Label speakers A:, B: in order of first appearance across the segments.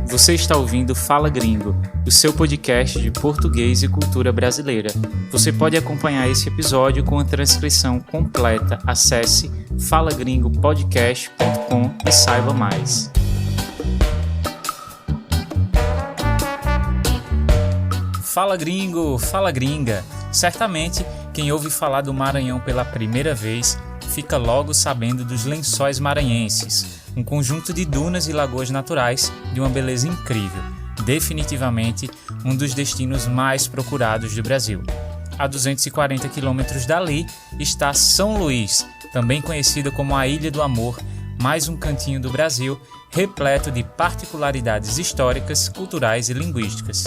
A: Você está ouvindo Fala Gringo, o seu podcast de português e cultura brasileira. Você pode acompanhar esse episódio com a transcrição completa. Acesse falagringopodcast.com e saiba mais. Fala gringo, fala gringa. Certamente, quem ouve falar do Maranhão pela primeira vez fica logo sabendo dos Lençóis Maranhenses, um conjunto de dunas e lagoas naturais de uma beleza incrível, definitivamente um dos destinos mais procurados do Brasil. A 240 quilômetros dali está São Luís, também conhecida como a Ilha do Amor, mais um cantinho do Brasil repleto de particularidades históricas, culturais e linguísticas.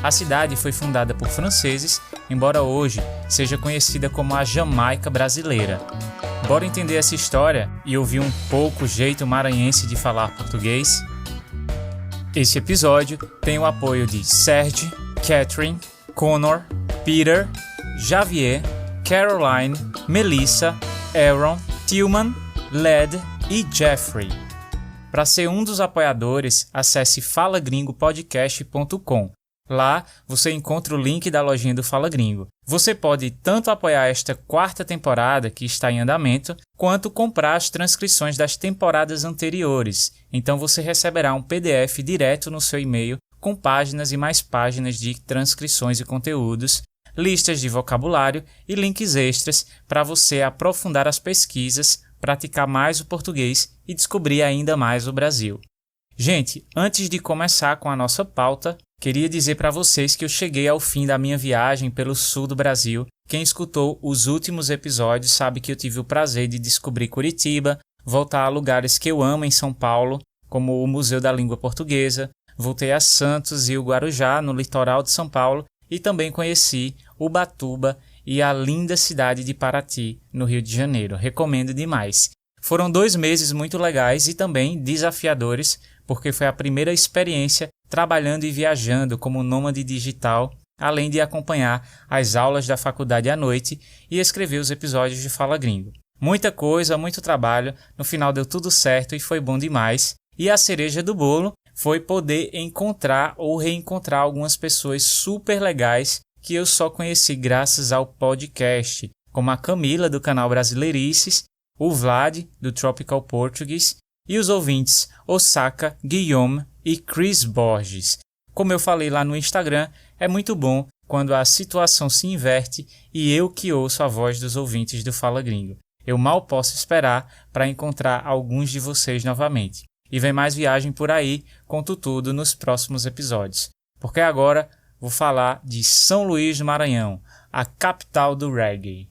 A: A cidade foi fundada por franceses, embora hoje seja conhecida como a Jamaica brasileira. Bora entender essa história e ouvir um pouco o jeito maranhense de falar português? Esse episódio tem o apoio de Serge, Catherine, Connor, Peter, Javier, Caroline, Melissa, Aaron, Tillman, Led e Jeffrey. Para ser um dos apoiadores, acesse falagringopodcast.com. Lá você encontra o link da lojinha do Fala Gringo. Você pode tanto apoiar esta quarta temporada que está em andamento, quanto comprar as transcrições das temporadas anteriores. Então você receberá um PDF direto no seu e-mail com páginas e mais páginas de transcrições e conteúdos, listas de vocabulário e links extras para você aprofundar as pesquisas, praticar mais o português e descobrir ainda mais o Brasil. Gente, antes de começar com a nossa pauta, queria dizer para vocês que eu cheguei ao fim da minha viagem pelo sul do Brasil. Quem escutou os últimos episódios sabe que eu tive o prazer de descobrir Curitiba, voltar a lugares que eu amo em São Paulo, como o Museu da Língua Portuguesa, voltei a Santos e o Guarujá, no litoral de São Paulo, e também conheci Ubatuba e a linda cidade de Paraty, no Rio de Janeiro. Recomendo demais. Foram 2 meses muito legais e também desafiadores, porque foi a primeira experiência trabalhando e viajando como nômade digital, além de acompanhar as aulas da faculdade à noite e escrever os episódios de Fala Gringo. Muita coisa, muito trabalho, no final deu tudo certo e foi bom demais. E a cereja do bolo foi poder encontrar ou reencontrar algumas pessoas super legais que eu só conheci graças ao podcast, como a Camila do canal Brasileirices, o Vlad do Tropical Portuguese e os ouvintes Osaka, Guillaume e Chris Borges. Como eu falei lá no Instagram, é muito bom quando a situação se inverte e eu que ouço a voz dos ouvintes do Fala Gringo. Eu mal posso esperar para encontrar alguns de vocês novamente. E vem mais viagem por aí, conto tudo nos próximos episódios. Porque agora vou falar de São Luís do Maranhão, a capital do reggae.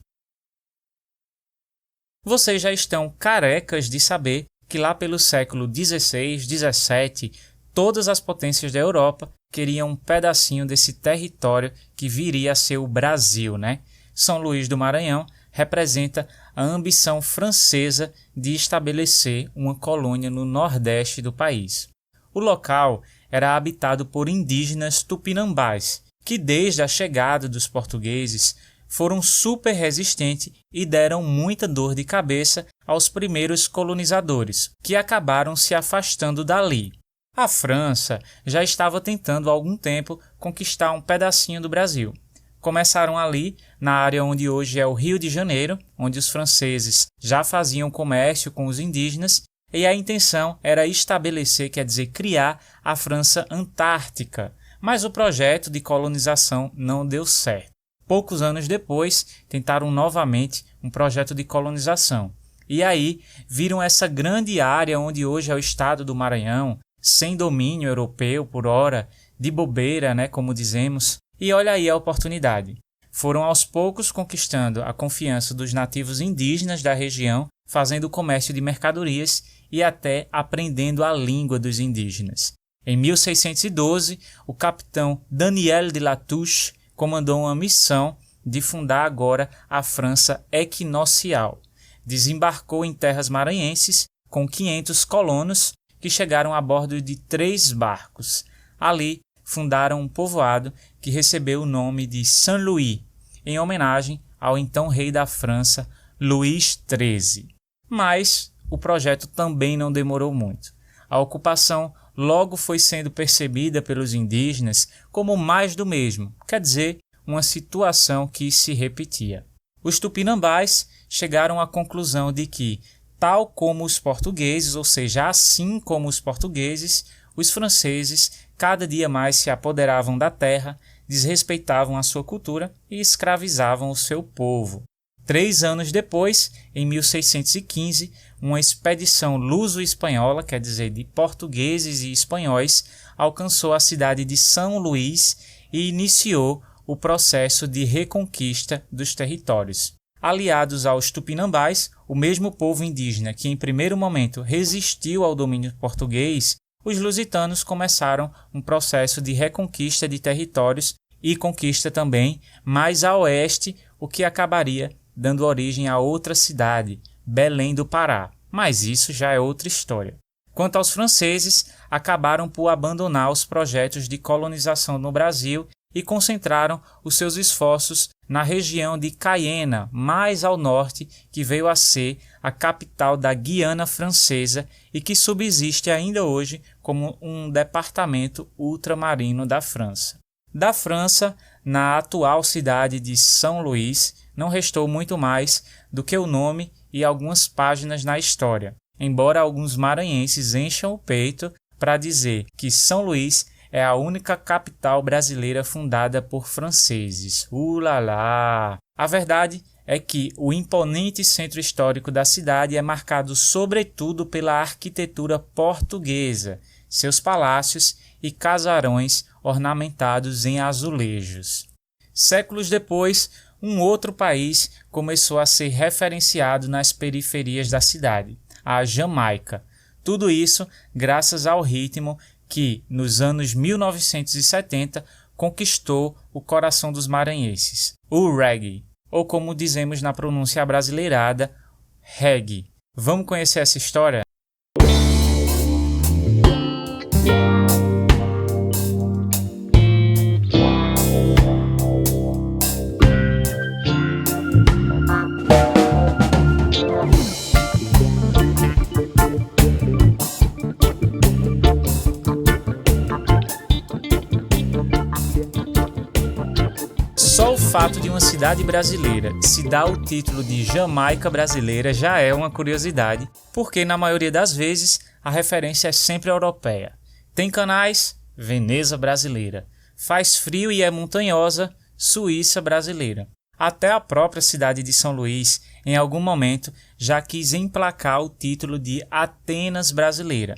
A: Vocês já estão carecas de saber que lá pelo século XVI, XVII, todas as potências da Europa queriam um pedacinho desse território que viria a ser o Brasil, né? São Luís do Maranhão representa a ambição francesa de estabelecer uma colônia no nordeste do país. O local era habitado por indígenas tupinambás, que desde a chegada dos portugueses foram super resistentes e deram muita dor de cabeça aos primeiros colonizadores, que acabaram se afastando dali. A França já estava tentando há algum tempo conquistar um pedacinho do Brasil. Começaram ali, na área onde hoje é o Rio de Janeiro, onde os franceses já faziam comércio com os indígenas, e a intenção era estabelecer, quer dizer, criar a França Antártica, mas o projeto de colonização não deu certo. Poucos anos depois, tentaram novamente um projeto de colonização. E aí, viram essa grande área onde hoje é o estado do Maranhão, sem domínio europeu por hora, de bobeira, né, como dizemos. E olha aí a oportunidade. Foram aos poucos conquistando a confiança dos nativos indígenas da região, fazendo comércio de mercadorias e até aprendendo a língua dos indígenas. Em 1612, o capitão Daniel de Latouche comandou uma missão de fundar agora a França Equinocial. Desembarcou em terras maranhenses com 500 colonos que chegaram a bordo de 3 barcos. Ali fundaram um povoado que recebeu o nome de Saint-Louis, em homenagem ao então rei da França, Luís XIII. Mas o projeto também não demorou muito. A ocupação logo foi sendo percebida pelos indígenas como mais do mesmo, quer dizer, uma situação que se repetia. Os tupinambás chegaram à conclusão de que, tal como os portugueses, ou seja, assim como os portugueses, os franceses cada dia mais se apoderavam da terra, desrespeitavam a sua cultura e escravizavam o seu povo. 3 anos depois, em 1615, uma expedição luso-espanhola, quer dizer, de portugueses e espanhóis, alcançou a cidade de São Luís e iniciou o processo de reconquista dos territórios. Aliados aos tupinambás, o mesmo povo indígena que em primeiro momento resistiu ao domínio português, os lusitanos começaram um processo de reconquista de territórios e conquista também mais a oeste, o que acabaria dando origem a outra cidade, Belém do Pará. Mas isso já é outra história. Quanto aos franceses, acabaram por abandonar os projetos de colonização no Brasil e concentraram os seus esforços na região de Cayena, mais ao norte, que veio a ser a capital da Guiana Francesa e que subsiste ainda hoje como um departamento ultramarino da França. Da França, na atual cidade de São Luís, não restou muito mais do que o nome e algumas páginas na história, embora alguns maranhenses encham o peito para dizer que São Luís é a única capital brasileira fundada por franceses. Ulala! A verdade é que o imponente centro histórico da cidade é marcado sobretudo pela arquitetura portuguesa, seus palácios e casarões ornamentados em azulejos. Séculos depois, um outro país começou a ser referenciado nas periferias da cidade, a Jamaica. Tudo isso graças ao ritmo que, nos anos 1970, conquistou o coração dos maranhenses, o reggae, ou como dizemos na pronúncia abrasileirada, reggae. Vamos conhecer essa história? Só o fato de uma cidade brasileira se dar o título de Jamaica brasileira já é uma curiosidade, porque na maioria das vezes a referência é sempre europeia. Tem canais? Veneza brasileira. Faz frio e é montanhosa? Suíça brasileira. Até a própria cidade de São Luís, em algum momento, já quis emplacar o título de Atenas brasileira.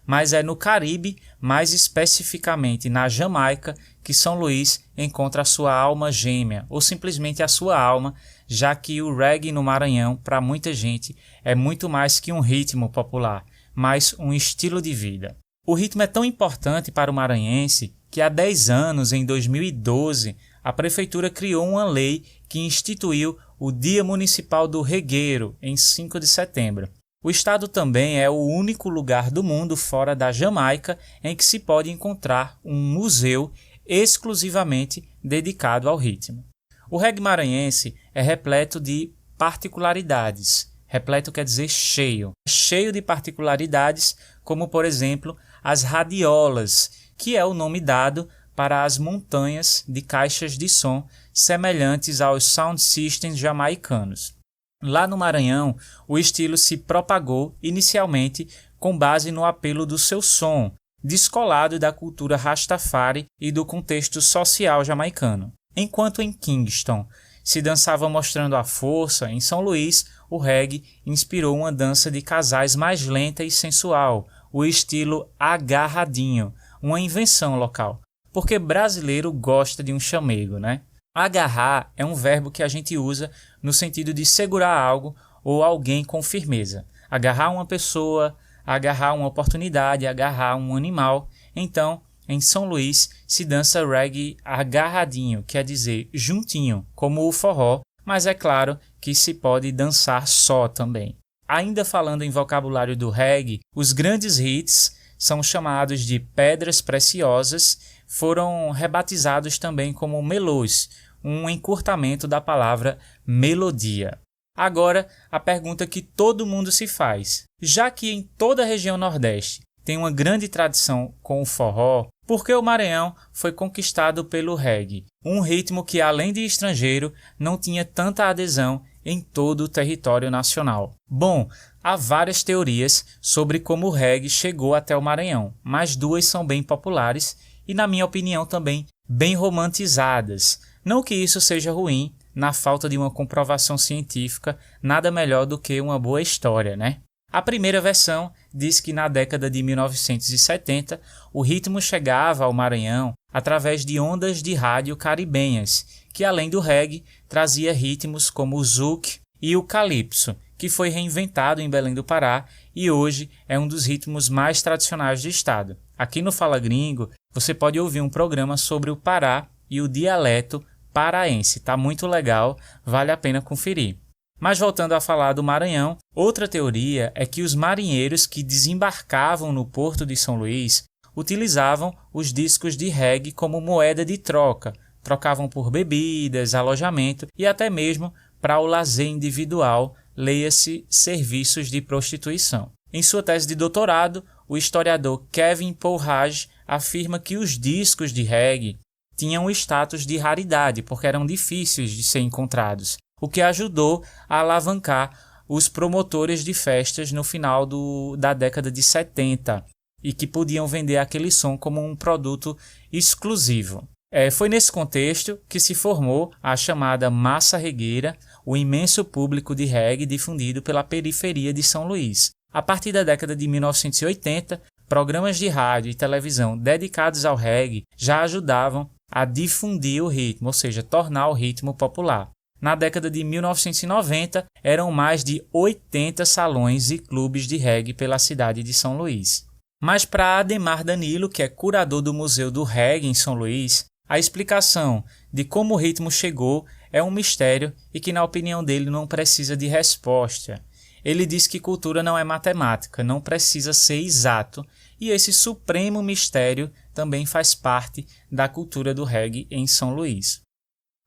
A: Mas é no Caribe, mais especificamente na Jamaica, que São Luís encontra a sua alma gêmea, ou simplesmente a sua alma, já que o reggae no Maranhão, para muita gente, é muito mais que um ritmo popular, mas um estilo de vida. O ritmo é tão importante para o maranhense que há 10 anos, em 2012, a Prefeitura criou uma lei que instituiu o Dia Municipal do Regueiro, em 5 de setembro. O estado também é o único lugar do mundo fora da Jamaica em que se pode encontrar um museu exclusivamente dedicado ao ritmo. O reggae maranhense é repleto de particularidades. Repleto quer dizer cheio. Cheio de particularidades, como por exemplo as radiolas, que é o nome dado para as montanhas de caixas de som semelhantes aos sound systems jamaicanos. Lá no Maranhão, o estilo se propagou inicialmente com base no apelo do seu som, descolado da cultura Rastafari e do contexto social jamaicano. Enquanto em Kingston se dançava mostrando a força, em São Luís o reggae inspirou uma dança de casais mais lenta e sensual, o estilo agarradinho, uma invenção local, porque brasileiro gosta de um chamego, né? Agarrar é um verbo que a gente usa no sentido de segurar algo ou alguém com firmeza. Agarrar uma pessoa, agarrar uma oportunidade, agarrar um animal. Então, em São Luís se dança reggae agarradinho, quer dizer juntinho, como o forró, mas é claro que se pode dançar só também. Ainda falando em vocabulário do reggae, os grandes hits são chamados de pedras preciosas, foram rebatizados também como melôs, um encurtamento da palavra melodia. Agora, a pergunta que todo mundo se faz: já que em toda a região Nordeste tem uma grande tradição com o forró, porque o Maranhão foi conquistado pelo reggae, um ritmo que, além de estrangeiro, não tinha tanta adesão em todo o território nacional. Bom, há várias teorias sobre como o reggae chegou até o Maranhão, mas duas são bem populares e, na minha opinião, também bem romantizadas. Não que isso seja ruim, na falta de uma comprovação científica, nada melhor do que uma boa história, né? A primeira versão diz que na década de 1970 o ritmo chegava ao Maranhão através de ondas de rádio caribenhas, que além do reggae trazia ritmos como o zouk e o calypso, que foi reinventado em Belém do Pará e hoje é um dos ritmos mais tradicionais do estado. Aqui no Fala Gringo você pode ouvir um programa sobre o Pará e o dialeto paraense, tá muito legal, vale a pena conferir. Mas voltando a falar do Maranhão, outra teoria é que os marinheiros que desembarcavam no porto de São Luís utilizavam os discos de reggae como moeda de troca, trocavam por bebidas, alojamento e até mesmo para o lazer individual, leia-se serviços de prostituição. Em sua tese de doutorado, o historiador Kevin Pourage afirma que os discos de reggae tinham status de raridade porque eram difíceis de ser encontrados, o que ajudou a alavancar os promotores de festas no final da década de 70 e que podiam vender aquele som como um produto exclusivo. Foi nesse contexto que se formou a chamada massa regueira, o imenso público de reggae difundido pela periferia de São Luís. A partir da década de 1980, programas de rádio e televisão dedicados ao reggae já ajudavam a difundir o ritmo, ou seja, tornar o ritmo popular. Na década de 1990, eram mais de 80 salões e clubes de reggae pela cidade de São Luís. Mas para Ademar Danilo, que é curador do Museu do Reggae em São Luís, a explicação de como o ritmo chegou é um mistério e que, na opinião dele, não precisa de resposta. Ele diz que cultura não é matemática, não precisa ser exato, e esse supremo mistério também faz parte da cultura do reggae em São Luís.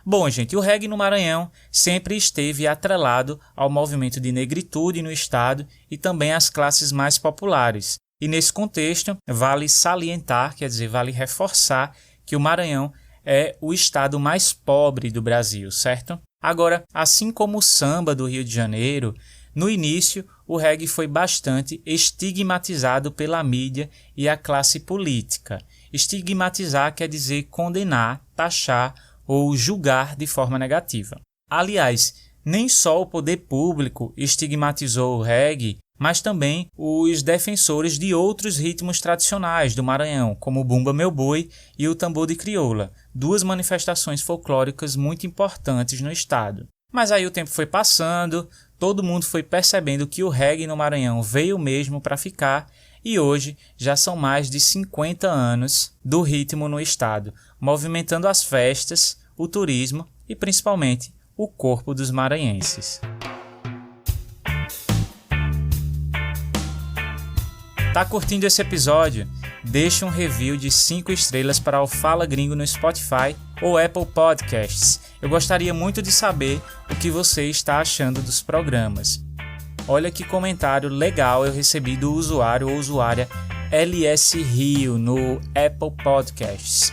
A: Bom, gente, o reggae no Maranhão sempre esteve atrelado ao movimento de negritude no estado e também às classes mais populares. E nesse contexto, vale salientar, quer dizer, vale reforçar que o Maranhão é o estado mais pobre do Brasil, certo? Agora, assim como o samba do Rio de Janeiro, no início o reggae foi bastante estigmatizado pela mídia e a classe política. Estigmatizar quer dizer condenar, taxar ou julgar de forma negativa. Aliás, nem só o poder público estigmatizou o reggae, mas também os defensores de outros ritmos tradicionais do Maranhão, como o Bumba Meu Boi e o Tambor de Crioula, duas manifestações folclóricas muito importantes no estado. Mas aí o tempo foi passando, todo mundo foi percebendo que o reggae no Maranhão veio mesmo para ficar e hoje já são mais de 50 anos do ritmo no estado, movimentando as festas, o turismo e principalmente o corpo dos maranhenses. Tá curtindo esse episódio? Deixa um review de 5 estrelas para o Fala Gringo no Spotify ou Apple Podcasts. Eu gostaria muito de saber o que você está achando dos programas. Olha que comentário legal eu recebi do usuário ou usuária LS Rio no Apple Podcasts.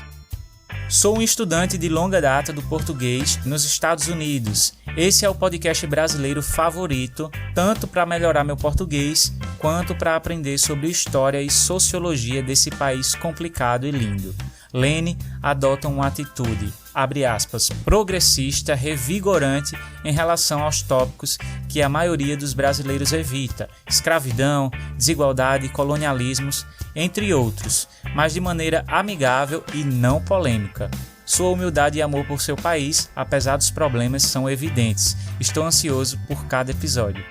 A: Sou um estudante de longa data do português nos Estados Unidos. Esse é o podcast brasileiro favorito, tanto para melhorar meu português, quanto para aprender sobre história e sociologia desse país complicado e lindo. Lene adota uma atitude, abre aspas, progressista, revigorante em relação aos tópicos que a maioria dos brasileiros evita, escravidão, desigualdade, colonialismos, entre outros, mas de maneira amigável e não polêmica. Sua humildade e amor por seu país, apesar dos problemas, são evidentes. Estou ansioso por cada episódio.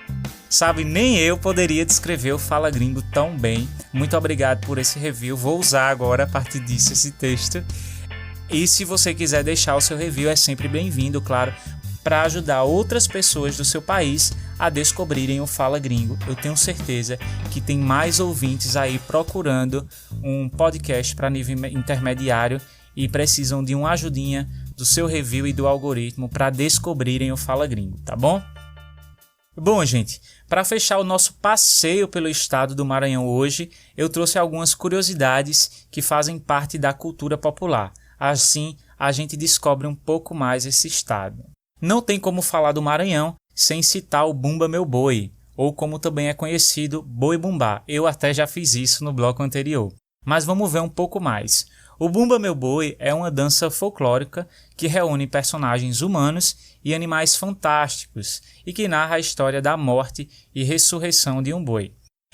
A: Sabe, nem eu poderia descrever o Fala Gringo tão bem. Muito obrigado por esse review. Vou usar agora, a partir disso, esse texto. E se você quiser deixar o seu review, é sempre bem-vindo, claro, para ajudar outras pessoas do seu país a descobrirem o Fala Gringo. Eu tenho certeza que tem mais ouvintes aí procurando um podcast para nível intermediário e precisam de uma ajudinha do seu review e do algoritmo para descobrirem o Fala Gringo, tá bom? Bom, gente, para fechar o nosso passeio pelo estado do Maranhão hoje, eu trouxe algumas curiosidades que fazem parte da cultura popular. Assim, a gente descobre um pouco mais esse estado. Não tem como falar do Maranhão sem citar o Bumba Meu Boi, ou como também é conhecido, Boi Bumbá. Eu até já fiz isso no bloco anterior. Mas vamos ver um pouco mais. O Bumba Meu Boi é uma dança folclórica que reúne personagens humanos e animais fantásticos e que narra a história da morte e ressurreição de um boi.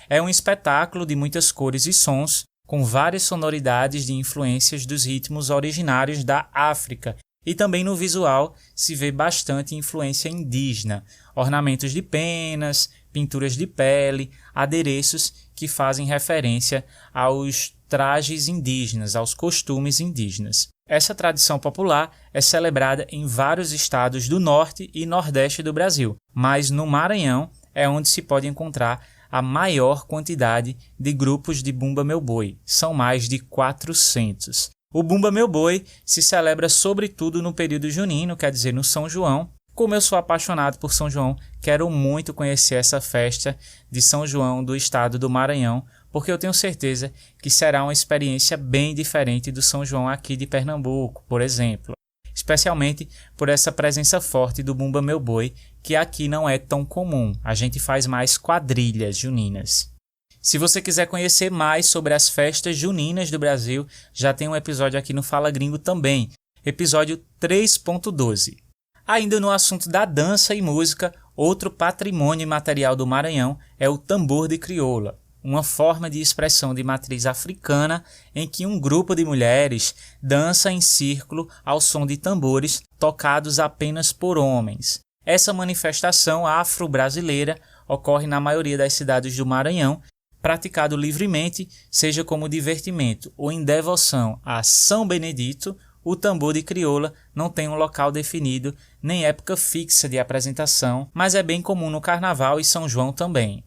A: É um espetáculo de muitas cores e sons, com várias sonoridades de influências dos ritmos originários da África, e também no visual se vê bastante influência indígena, ornamentos de penas, pinturas de pele, adereços que fazem referência aos trajes indígenas, aos costumes indígenas. Essa tradição popular é celebrada em vários estados do norte e nordeste do Brasil, mas no Maranhão é onde se pode encontrar a maior quantidade de grupos de Bumba Meu Boi, são mais de 400. O Bumba Meu Boi se celebra sobretudo no período junino, quer dizer, no São João. Como eu sou apaixonado por São João, quero muito conhecer essa festa de São João do estado do Maranhão, porque eu tenho certeza que será uma experiência bem diferente do São João aqui de Pernambuco, por exemplo. Especialmente por essa presença forte do Bumba Meu Boi, que aqui não é tão comum. A gente faz mais quadrilhas juninas. Se você quiser conhecer mais sobre as festas juninas do Brasil, já tem um episódio aqui no Fala Gringo também, episódio 3.12. Ainda no assunto da dança e música, outro patrimônio imaterial do Maranhão é o tambor de crioula, uma forma de expressão de matriz africana em que um grupo de mulheres dança em círculo ao som de tambores tocados apenas por homens. Essa manifestação afro-brasileira ocorre na maioria das cidades do Maranhão, praticado livremente, seja como divertimento ou em devoção a São Benedito. O tambor de crioula não tem um local definido nem época fixa de apresentação, mas é bem comum no Carnaval e São João também.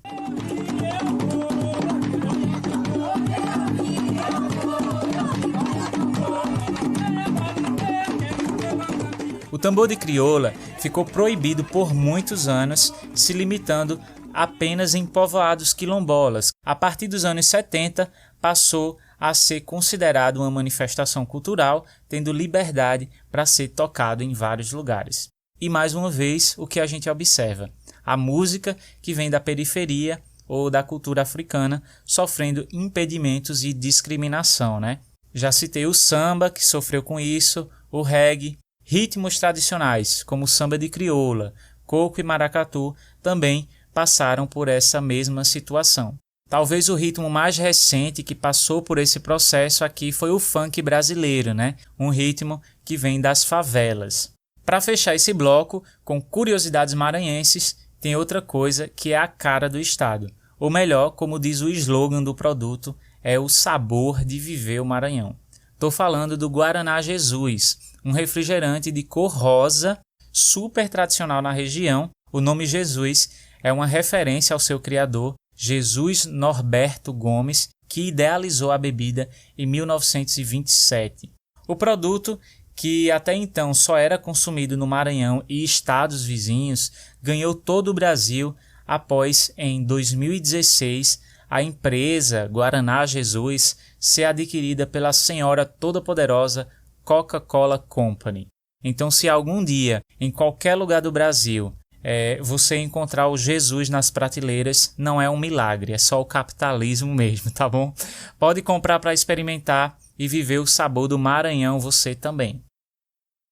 A: O tambor de crioula ficou proibido por muitos anos, se limitando apenas em povoados quilombolas. A partir dos anos 70, passou a ser considerado uma manifestação cultural, tendo liberdade para ser tocado em vários lugares. E mais uma vez, o que a gente observa? A música que vem da periferia ou da cultura africana sofrendo impedimentos e discriminação, né? Já citei o samba, que sofreu com isso, o reggae, ritmos tradicionais, como o samba de crioula, coco e maracatu, também passaram por essa mesma situação. Talvez o ritmo mais recente que passou por esse processo aqui foi o funk brasileiro, né? Um ritmo que vem das favelas. Para fechar esse bloco, com curiosidades maranhenses, tem outra coisa que é a cara do estado. Ou melhor, como diz o slogan do produto, é o sabor de viver o Maranhão. Estou falando do Guaraná Jesus, um refrigerante de cor rosa, super tradicional na região. O nome Jesus é uma referência ao seu criador, Jesus Norberto Gomes, que idealizou a bebida em 1927. O produto, que até então só era consumido no Maranhão e estados vizinhos, ganhou todo o Brasil após, em 2016, a empresa Guaraná Jesus ser adquirida pela senhora toda-poderosa Coca-Cola Company. Então, se algum dia, em qualquer lugar do Brasil, você encontrar o Jesus nas prateleiras, não é um milagre, é só o capitalismo mesmo, tá bom? Pode comprar para experimentar e viver o sabor do Maranhão você também.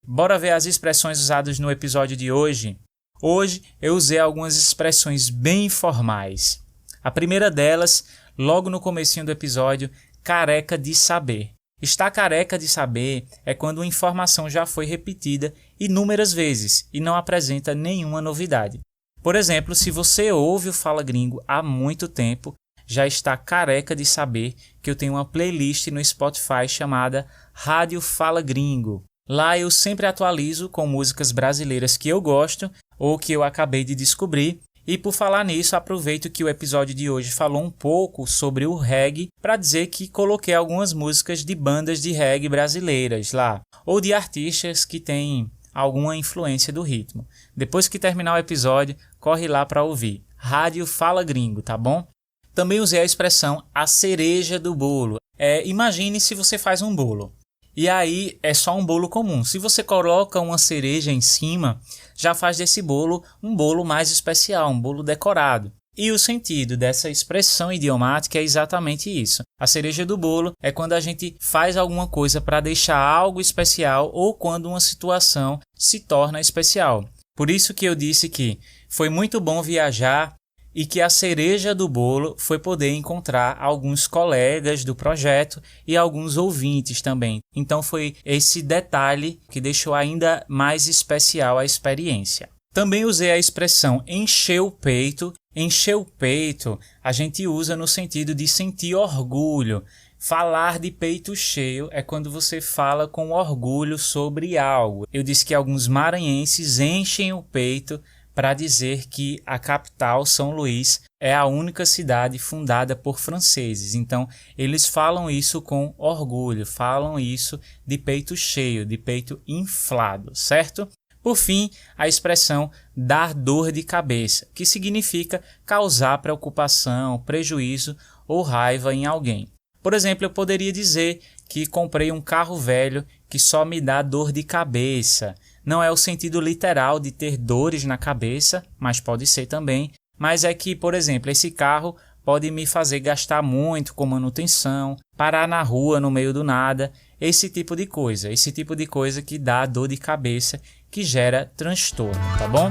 A: Bora ver as expressões usadas no episódio de hoje? Hoje eu usei algumas expressões bem informais. A primeira delas, logo no comecinho do episódio, careca de saber. Estar careca de saber é quando uma informação já foi repetida inúmeras vezes e não apresenta nenhuma novidade. Por exemplo, se você ouve o Fala Gringo há muito tempo, já está careca de saber que eu tenho uma playlist no Spotify chamada Rádio Fala Gringo. Lá eu sempre atualizo com músicas brasileiras que eu gosto ou que eu acabei de descobrir. E por falar nisso, aproveito que o episódio de hoje falou um pouco sobre o reggae para dizer que coloquei algumas músicas de bandas de reggae brasileiras lá, ou de artistas que têm alguma influência do ritmo. Depois que terminar o episódio, corre lá para ouvir. Rádio Fala Gringo, tá bom? Também usei a expressão a cereja do bolo. Imagine se você faz um bolo. E aí é só um bolo comum. Se você coloca uma cereja em cima, já faz desse bolo um bolo mais especial, um bolo decorado. E o sentido dessa expressão idiomática é exatamente isso. A cereja do bolo é quando a gente faz alguma coisa para deixar algo especial ou quando uma situação se torna especial. Por isso que eu disse que foi muito bom viajar e que a cereja do bolo foi poder encontrar alguns colegas do projeto e alguns ouvintes também. Então foi esse detalhe que deixou ainda mais especial a experiência. Também usei a expressão encher o peito. Encher o peito a gente usa no sentido de sentir orgulho. Falar de peito cheio é quando você fala com orgulho sobre algo. Eu disse que alguns maranhenses enchem o peito para dizer que a capital, São Luís, é a única cidade fundada por franceses. Então, eles falam isso com orgulho, falam isso de peito cheio, de peito inflado, certo? Por fim, a expressão dar dor de cabeça, que significa causar preocupação, prejuízo ou raiva em alguém. Por exemplo, eu poderia dizer que comprei um carro velho que só me dá dor de cabeça. Não é o sentido literal de ter dores na cabeça, mas pode ser também. Mas é que, por exemplo, esse carro pode me fazer gastar muito com manutenção, parar na rua no meio do nada, esse tipo de coisa que dá dor de cabeça, que gera transtorno, tá bom?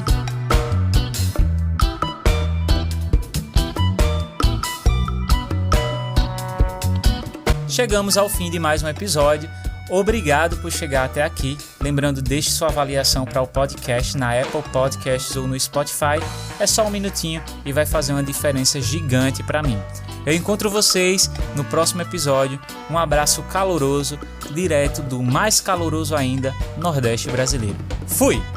A: Chegamos ao fim de mais um episódio. Obrigado por chegar até aqui. Lembrando, deixe sua avaliação para o podcast na Apple Podcasts ou no Spotify. É só um minutinho e vai fazer uma diferença gigante para mim. Eu encontro vocês no próximo episódio. Um abraço caloroso, direto do mais caloroso ainda, Nordeste brasileiro. Fui!